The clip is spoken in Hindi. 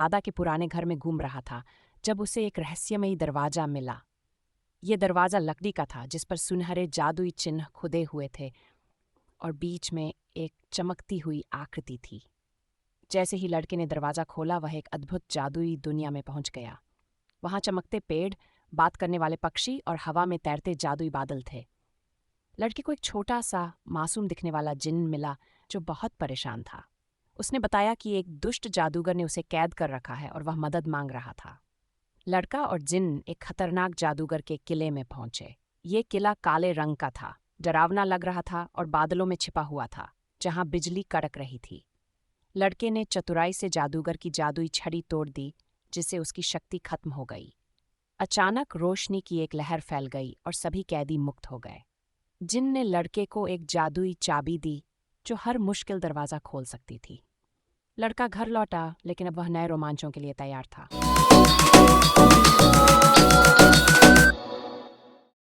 दादा के पुराने घर में घूम रहा था जब उसे एक रहस्यमयी दरवाजा मिला। ये दरवाजा लकड़ी का था जिस पर सुनहरे जादुई चिन्ह खुदे हुए थे और बीच में एक चमकती हुई आकृति थी। जैसे ही लड़के ने दरवाजा खोला वह एक अद्भुत जादुई दुनिया में पहुंच गया। वहां चमकते पेड़, बात करने वाले पक्षी और हवा में तैरते जादुई बादल थे। लड़के को एक छोटा सा मासूम दिखने वाला जिन्न मिला जो बहुत परेशान था। उसने बताया कि एक दुष्ट जादूगर ने उसे कैद कर रखा है और वह मदद मांग रहा था। लड़का और जिन्न एक खतरनाक जादूगर के किले में पहुंचे। ये किला काले रंग का था, डरावना लग रहा था और बादलों में छिपा हुआ था, जहां बिजली कड़क रही थी। लड़के ने चतुराई से जादूगर की जादुई छड़ी तोड़ दी, जिससे उसकी शक्ति खत्म हो गई। अचानक रोशनी की एक लहर फैल गई और सभी कैदी मुक्त हो गए। जिन्न ने लड़के को एक जादुई चाबी दी जो हर मुश्किल दरवाज़ा खोल सकती थी। लड़का घर लौटा, लेकिन अब वह नए रोमांचों के लिए तैयार था।